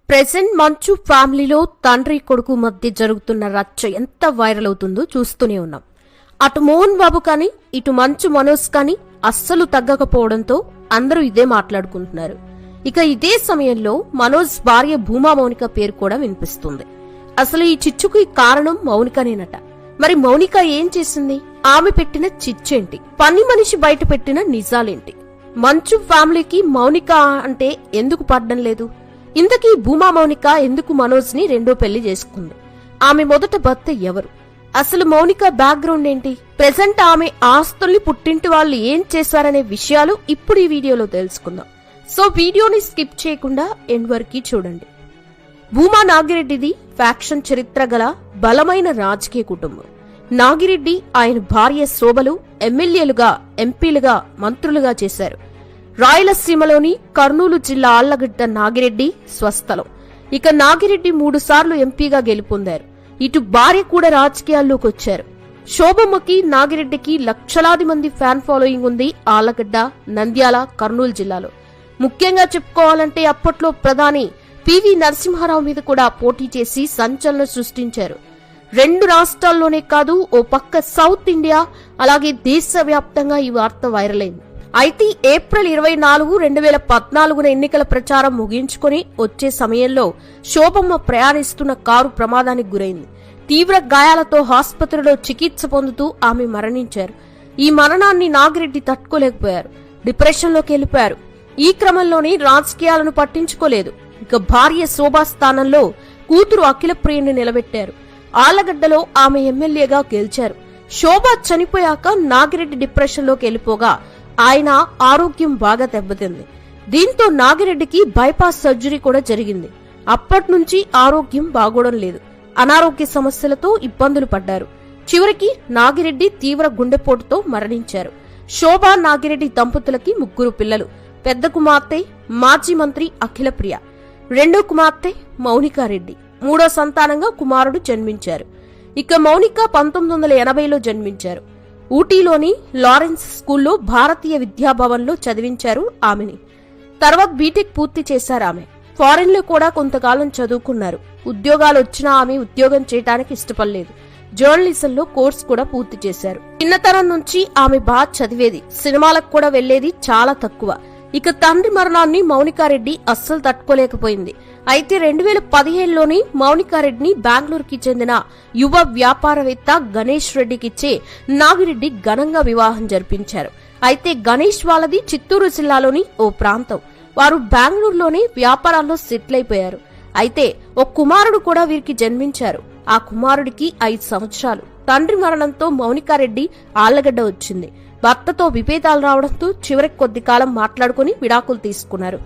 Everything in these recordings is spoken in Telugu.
ప్రెజెంట్ మంచు ఫ్యామిలీలో తండ్రి కొడుకు మధ్య జరుగుతున్న రచ్చ ఎంత వైరల్ అవుతుందో చూస్తూనే ఉన్నాం. అటు మోహన్ బాబు కానీ ఇటు మంచు మనోజ్ కానీ అస్సలు తగ్గకపోవడంతో అందరూ ఇదే మాట్లాడుకుంటున్నారు. ఇక ఇదే సమయంలో మనోజ్ భార్య భూమా మౌనిక పేరు కూడా వినిపిస్తుంది. అసలు ఈ చిచ్చుకి కారణం మౌనికనేనట. మరి మౌనిక ఏం చేసింది? ఆమె పెట్టిన చిచ్చేంటి? పని మనిషి బయట పెట్టిన నిజాలేంటి? మంచు ఫ్యామిలీకి మౌనిక అంటే ఎందుకు పడ్డం లేదు? ఇంతకీ భూమా మౌనిక ఎందుకు మనోజ్ ని రెండో పెళ్లి చేసుకుంది? ఆమె మొదట భర్త ఎవరు? అసలు మౌనిక బ్యాక్గ్రౌండ్ ఏంటి? ప్రెజెంట్ ఆమె ఆస్తుల్ని పుట్టింటి వాళ్ళు ఏం చేశారనే విషయాలు ఇప్పుడు ఈ వీడియోలో తెలుసుకుందాం. సో వీడియోని స్కిప్ చేయకుండా ఎండ్ వరకు చూడండి. భూమా నాగిరెడ్డిది ఫ్యాక్షన్ చరిత్ర గల బలమైన రాజకీయ కుటుంబం. నాగిరెడ్డి ఆయన భార్య శోభలు ఎమ్మెల్యేలుగా, ఎంపీలుగా, మంత్రులుగా చేశారు. రాయలసీమలోని కర్నూలు జిల్లా ఆళ్లగడ్డ నాగిరెడ్డి స్వస్థలం. ఇక నాగిరెడ్డి 3 సార్లు ఎంపీగా గెలుపొందారు. ఇటు భార్య కూడా రాజకీయాల్లోకి వచ్చారు. శోభమ్మకి, నాగిరెడ్డికి లక్షలాది మంది ఫ్యాన్ ఫాలోయింగ్ ఉంది ఆళ్లగడ్డ, నంద్యాల, కర్నూలు జిల్లాలో. ముఖ్యంగా చెప్పుకోవాలంటే అప్పట్లో ప్రధాని పివి నరసింహారావు మీద కూడా పోటీ చేసి సంచలనం సృష్టించారు. 2 రాష్ట్రాల్లోనే కాదు, ఓ పక్క సౌత్ ఇండియా, అలాగే దేశవ్యాప్తంగా ఈ వార్త వైరల్ అయింది. అయితే ఏప్రిల్ 24, 2014 ఎన్నికల ప్రచారం ముగించుకుని వచ్చే సమయంలో శోభమ్మ ప్రయాణిస్తున్న కారు ప్రమాదానికి గురైంది. తీవ్ర గాయాలతో ఆసుపత్రిలో చికిత్స పొందుతూ ఆమె మరణించారు. ఈ మరణాన్ని నాగిరెడ్డి తట్టుకోలేకపోయారు. డిప్రెషన్లోకి వెళ్లిపోయారు. ఈ క్రమంలోనే రాజకీయాలను పట్టించుకోలేదు. ఇక భార్య శోభా స్థానంలో కూతురు అఖిలప్రియని నిలబెట్టారు. ఆళ్లగడ్డలో ఆమె ఎమ్మెల్యేగా గెలిచారు. శోభ చనిపోయాక నాగిరెడ్డి డిప్రెషన్లోకి వెళ్లిపోగా ఆయన ఆరోగ్యం బాగా దెబ్బతింది. దీంతో నాగిరెడ్డికి బైపాస్ సర్జరీ కూడా జరిగింది. అప్పట్నుంచి ఆరోగ్యం బాగోడం లేదు. అనారోగ్య సమస్యలతో ఇబ్బందులు పడ్డారు. చివరికి నాగిరెడ్డి తీవ్ర గుండెపోటుతో మరణించారు. శోభ, నాగిరెడ్డి దంపతులకి 3 పిల్లలు. పెద్ద కుమార్తె మాజీ మంత్రి అఖిలప్రియ, రెండో కుమార్తె మౌనికారెడ్డి, 3వ సంతానంగా కుమారుడు జన్మించారు. ఇక మౌనిక 1980లో జన్మించారు. ఊటీలోని లారెన్స్ స్కూల్లో భారతీయ విద్యాభవన్లో చదివించారు ఆమెని. తర్వాత బీటెక్ పూర్తి చేశారు ఆమె. ఫారెన్ లో కూడా కొంతకాలం చదువుకున్నారు. ఉద్యోగాలు వచ్చినా ఆమె ఉద్యోగం చేయడానికి ఇష్టపడలేదు. జర్నలిజంలో కోర్స్ కూడా పూర్తి చేశారు. చిన్నతనం నుంచి ఆమె బాగా చదివేది. సినిమాలకు కూడా వెళ్లేది చాలా తక్కువ. ఇక తండ్రి మరణాన్ని మౌనికారెడ్డి అస్సలు తట్టుకోలేకపోయింది. అయితే 2015లోని మౌనికారెడ్డిని బెంగళూరుకి చెందిన యువ వ్యాపారవేత్త గణేష్ రెడ్డికిచ్చే నాగిరెడ్డి ఘనంగా వివాహం జరిపించారు. అయితే గణేష్ వాళ్ళది చిత్తూరు జిల్లాలోని ఓ ప్రాంతం. వారు బెంగళూరులోనే వ్యాపారాల్లో సెటిల్ అయిపోయారు. అయితే ఓ కుమారుడు కూడా వీరికి జన్మించారు. ఆ కుమారుడికి 5 సంవత్సరాలు. తండ్రి మరణంతో మౌనికారెడ్డి ఆళ్లగడ్డ వచ్చింది. భర్తతో విభేదాలు రావడంతో చివరికి కొద్ది కాలం మాట్లాడుకుని విడాకులు తీసుకున్నారు.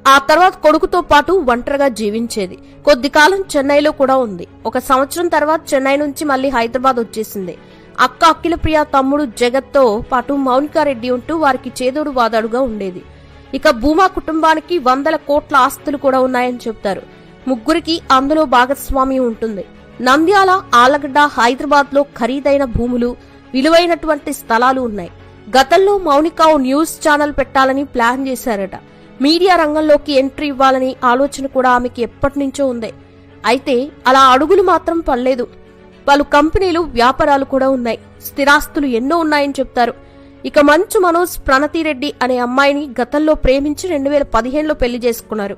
ఆ తర్వాత కొడుకుతో పాటు ఒంటరిగా జీవించేది. కొద్ది కాలం చెన్నైలో కూడా ఉంది. 1 సంవత్సరం తర్వాత చెన్నై నుంచి మళ్లీ హైదరాబాద్ వచ్చేసింది. అక్క అఖిలప్రియ, తమ్ముడు జగత్తో పాటు మౌనికారెడ్డి ఉంటూ వారికి చేదోడు వాదాడుగా ఉండేది. ఇక భూమా కుటుంబానికి 100 కోట్ల ఆస్తులు కూడా ఉన్నాయని చెప్తారు. 3కి అందులో భాగస్వామ్యం ఉంటుంది. నంద్యాల, ఆళ్లగడ్డ, హైదరాబాద్ లో ఖరీదైన భూములు, విలువైనటువంటి స్థలాలు ఉన్నాయి. గతంలో మౌనిక ఓ న్యూస్ ఛానల్ పెట్టాలని ప్లాన్ చేశారట. మీడియా రంగంలోకి ఎంట్రీ ఇవ్వాలని ఆలోచన కూడా ఆమెకి ఎప్పటినుంచో ఉంది. అయితే అలా అడుగులు మాత్రం పడలేదు. పలు కంపెనీలు, వ్యాపారాలు కూడా ఉన్నాయి. స్థిరాస్తులు ఎన్నో ఉన్నాయని చెప్తారు. ఇక మంచు మనోజ్ ప్రణతిరెడ్డి అనే అమ్మాయిని గతంలో ప్రేమించి 2015లో పెళ్లి చేసుకున్నారు.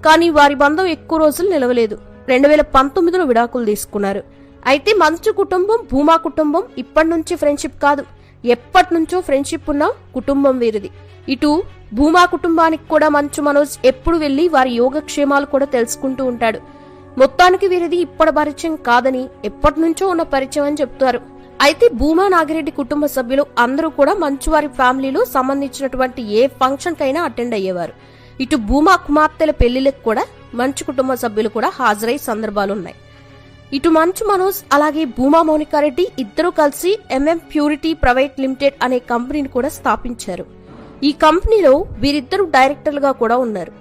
కానీ వారి బంధం ఎక్కువ రోజులు నిలవలేదు. 2019లో విడాకులు తీసుకున్నారు. అయితే మంచు కుటుంబం, భూమా కుటుంబం ఇప్పటి నుంచి ఫ్రెండ్షిప్ కాదు, ఎప్పటి నుంచో ఫ్రెండ్షిప్ ఉన్న కుటుంబం వీరిది. ఇటు భూమా కుటుంబానికి కూడా మంచు మనోజ్ ఎప్పుడు వెళ్లి వారి యోగక్షేమాలు కూడా తెలుసుకుంటూ ఉంటాడు. మొత్తానికి వీరిది ఇప్పటి పరిచయం కాదని, ఎప్పటి నుంచో ఉన్న పరిచయం అని చెప్తారు. అయితే భూమా, నాగిరెడ్డి కుటుంబ సభ్యులు అందరూ కూడా మంచు వారి ఫ్యామిలీలో సంబంధించినటువంటి ఏ ఫంక్షన్ కైనా అటెండ్ అయ్యేవారు. ఇటు భూమా కుమార్తెల పెళ్లిలకు కూడా మంచు కుటుంబ సభ్యులు కూడా హాజరై సందర్భాలున్నాయి. ఇటు మంచు మనోజ్ అలాగే భూమా మౌనికారెడ్డి ఇద్దరూ కలిసి ఎంఎం ప్యూరిటీ ప్రైవేట్ లిమిటెడ్ అనే కంపెనీని కూడా స్థాపించారు. ఈ కంపెనీలో వీరిద్దరూ డైరెక్టర్లుగా కూడా ఉన్నారు.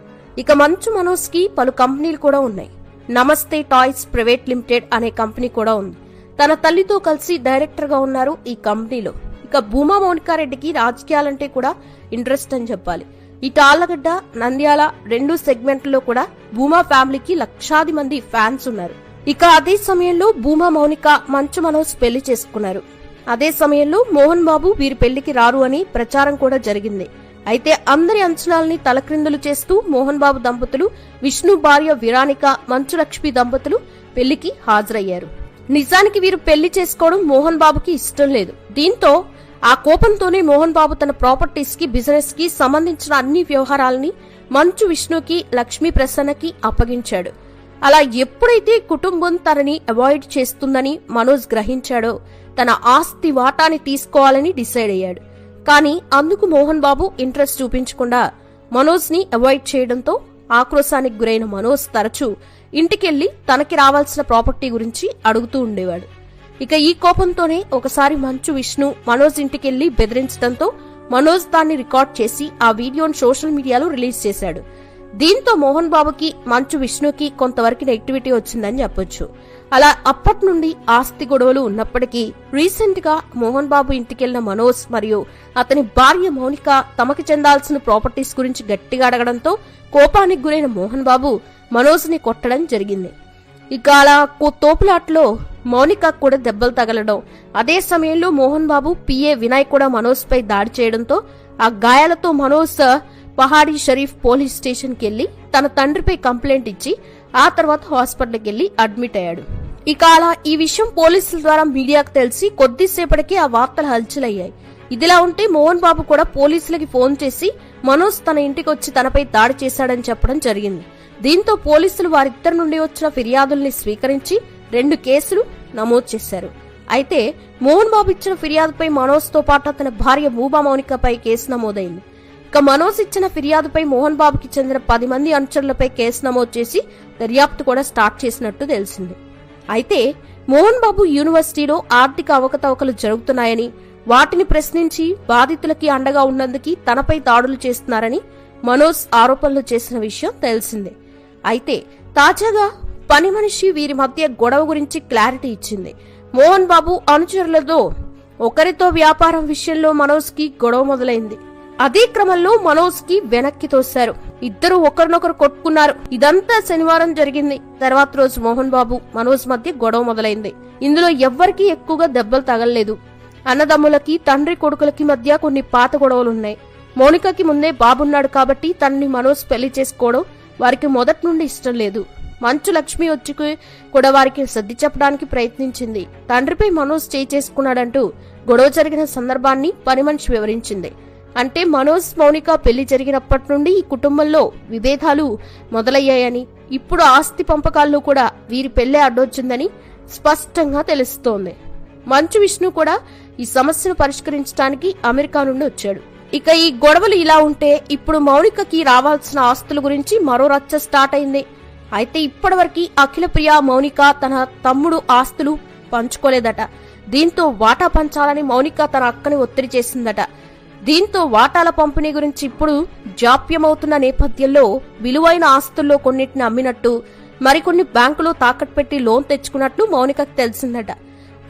ఇక మంచు మనోజ్ కి పలు కంపెనీలు కూడా ఉన్నాయి. నమస్తే టాయ్స్ ప్రైవేట్ లిమిటెడ్ అనే కంపెనీ కూడా ఉంది. తన తల్లితో కలిసి డైరెక్టర్ గా ఉన్నారు ఈ కంపెనీలో. ఇక భూమా మౌనికారెడ్డికి రాజకీయాలంటే కూడా ఇంట్రెస్ట్ అని చెప్పాలి. ఇటు ఆళ్లగడ్డ, నంద్యాల 2 సెగ్మెంట్లలో కూడా భూమా ఫ్యామిలీకి లక్షాది మంది ఫ్యాన్స్ ఉన్నారు. ఇక అదే సమయంలో భూమా మౌనిక మంచు మనోజ్ పెళ్లి చేసుకున్నారు. అదే సమయంలో మోహన్ బాబు వీరి పెళ్లికి రారు అని ప్రచారం కూడా జరిగింది. అయితే అందరి అంచనాల్ని తలక్రిందులు చేస్తూ మోహన్ బాబు దంపతులు, విష్ణు భార్య విరానిక, మంచు లక్ష్మి దంపతులు పెళ్లికి హాజరయ్యారు. నిజానికి వీరు పెళ్లి చేసుకోవడం మోహన్ బాబుకి ఇష్టం లేదు. దీంతో ఆ కోపంతోనే మోహన్ బాబు తన ప్రాపర్టీస్ కి, బిజినెస్ కి సంబంధించిన అన్ని వ్యవహారాలని మంచు విష్ణుకి, లక్ష్మీ ప్రసన్నకి అప్పగించాడు. అలా ఎప్పుడైతే కుటుంబం తనని అవాయిడ్ చేస్తుందని మనోజ్ గ్రహించాడో తన ఆస్తి వాటాని తీసుకోవాలని డిసైడ్ అయ్యాడు. కానీ అందుకు మోహన్ బాబు ఇంట్రెస్ట్ చూపించకుండా మనోజ్ ని అవాయిడ్ చేయడంతో ఆక్రోశానికి గురైన మనోజ్ తరచూ ఇంటికెళ్లి తనకి రావాల్సిన ప్రాపర్టీ గురించి అడుగుతూ ఉండేవాడు. ఇక ఈ కోపంతోనే ఒకసారి మంచు విష్ణు మనోజ్ ఇంటికెళ్లి బెదిరించడంతో మనోజ్ దాన్ని రికార్డ్ చేసి ఆ వీడియోను సోషల్ మీడియాలో రిలీజ్ చేశాడు. దీంతో మోహన్ బాబుకి, మంచు విష్ణుకి కొంతవరకు నెగిటివిటీ వచ్చిందని చెప్పొచ్చు. అలా అప్పటి నుండి ఆస్తి గొడవలు ఉన్నప్పటికీ రీసెంట్ గా మోహన్ బాబు ఇంటికెళ్లిన మనోజ్ మరియు అతని భార్య మౌనిక తమకి చెందాల్సిన ప్రాపర్టీస్ గురించి గట్టిగా అడగడంతో కోపానికి గురైన మోహన్ బాబు మనోజ్ ని కొట్టడం జరిగింది. ఇక అలా తోపులాట్లో మౌనిక కూడా దెబ్బలు తగలడం, అదే సమయంలో మోహన్ బాబు పిఏ వినయ్ కూడా మనోజ్ పై దాడి చేయడంతో ఆ గాయాలతో మనోజ్ పహాడీ షరీఫ్ పోలీస్ స్టేషన్ కి వెళ్లి తన తండ్రిపై కంప్లైంట్ ఇచ్చి ఆ తర్వాత హాస్పిటల్కి వెళ్లి అడ్మిట్ అయ్యాడు. ఇక అలా ఈ విషయం పోలీసుల ద్వారా మీడియాకు తెలిసి కొద్దిసేపటికి ఆ వార్తలు హల్చలయ్యాయి. ఇదిలా ఉంటే మోహన్ బాబు కూడా పోలీసులకి ఫోన్ చేసి మనోజ్ తన ఇంటికి వచ్చి తనపై దాడి చేశాడని చెప్పడం జరిగింది. దీంతో పోలీసులు వారిద్దరి నుండి వచ్చిన ఫిర్యాదుల్ని స్వీకరించి 2 కేసులు నమోదు చేశారు. అయితే మోహన్ బాబు ఇచ్చిన ఫిర్యాదుపై మనోజ్ తో పాటు అతని భార్య భూమా మౌనికపై కేసు నమోదైంది. ఇక మనోజ్ ఇచ్చిన ఫిర్యాదుపై మోహన్ బాబుకి చెందిన 10 మంది అనుచరులపై కేసు నమోదు చేసి దర్యాప్తు కూడా స్టార్ట్ చేసినట్టు తెలిసింది. అయితే మోహన్ బాబు యూనివర్సిటీలో ఆర్థిక అవకతవకలు జరుగుతున్నాయని, వాటిని ప్రశ్నించి బాధితులకి అండగా ఉన్నందుకు తనపై దాడులు చేస్తున్నారని మనోజ్ ఆరోపణలు చేసిన విషయం తెలిసిందే. అయితే తాజాగా పని మనిషి వీరి మధ్య గొడవ గురించి క్లారిటీ ఇచ్చింది. మోహన్ బాబు అనుచరులతో ఒకరితో వ్యాపారం విషయంలో మనోజ్ కి గొడవ మొదలైంది. అదే క్రమంలో మనోజ్ కి వెనక్కి తోశారు. ఇద్దరు ఒకరినొకరు కొట్టుకున్నారు. ఇదంతా శనివారం జరిగింది. తర్వాత రోజు మోహన్ బాబు, మనోజ్ మధ్య గొడవ మొదలైంది. ఇందులో ఎవ్వరికీ ఎక్కువగా దెబ్బలు తగలలేదు. అన్నదమ్ములకి, తండ్రి కొడుకులకి మధ్య కొన్ని పాత గొడవలున్నాయి. మౌనికకి ముందే బాబున్నాడు కాబట్టి తనని మనోజ్ పెళ్లి చేసుకోవడం వారికి మొదటి నుండి ఇష్టం లేదు. మంచు లక్ష్మి వచ్చి కూడా వారికి సర్ది చెప్పడానికి ప్రయత్నించింది. తండ్రిపై మనోజ్ చేయి చేసుకున్నాడంటూ గొడవ జరిగిన సందర్భాన్ని పని మనిషి వివరించింది. అంటే మనోజ్, మౌనిక పెళ్లి జరిగినప్పటి నుండి ఈ కుటుంబంలో విభేదాలు మొదలయ్యాయని, ఇప్పుడు ఆస్తి పంపకాల్లో కూడా వీరి పెళ్లే అడ్డొచ్చిందని స్పష్టంగా తెలుస్తోంది. మంచు విష్ణు కూడా ఈ సమస్యను పరిష్కరించడానికి అమెరికా నుండి వచ్చాడు. ఇక ఈ గొడవలు ఇలా ఉంటే ఇప్పుడు మౌనికకి రావాల్సిన ఆస్తుల గురించి మరో రచ్చ స్టార్ట్ అయింది. అయితే ఇప్పటివరకు అఖిలప్రియ, మౌనిక తన తమ్ముడు ఆస్తులు పంచుకోలేదట. దీంతో వాటా పంచాలని మౌనిక తన అక్కని ఒత్తిడి చేసిందట. దీంతో వాటాల పంపిణీ గురించి ఇప్పుడు జాప్యమవుతున్న నేపథ్యంలో విలువైన ఆస్తుల్లో కొన్నిటిని అమ్మినట్టు, మరికొన్ని బ్యాంకులో తాకట్టు పెట్టి లోన్ తెచ్చుకున్నట్లు మౌనికకు తెలిసిందట.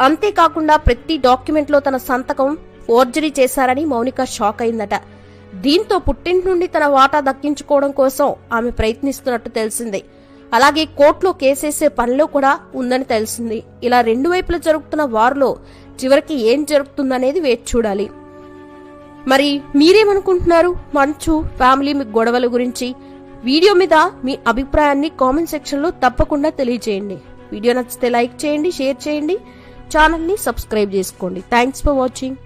అంతేకాకుండా ప్రతి డాక్యుమెంట్ లో తన సంతకం ఫోర్జరీ చేశారని మౌనిక షాక్ అయిందట. దీంతో పుట్టింటి నుండి తన వాటా దక్కించుకోవడం కోసం ఆమె ప్రయత్నిస్తున్నట్టు తెలిసింది. అలాగే కోర్టులో కేసేసే పనిలో కూడా ఉందని తెలిసింది. ఇలా 2 వైపులా జరుగుతున్న వారిలో చివరికి ఏం జరుగుతుందనేది వేచి చూడాలి. మరి మీరేమనుకుంటున్నారు మంచు ఫ్యామిలీ మీ గొడవల గురించి? వీడియో మీద మీ అభిప్రాయాన్ని కామెంట్ సెక్షన్ లో తప్పకుండా తెలియజేయండి. వీడియో నచ్చితే లైక్ చేయండి, షేర్ చేయండి, ఛానల్ ని సబ్స్క్రైబ్ చేసుకోండి. Thanks for watching.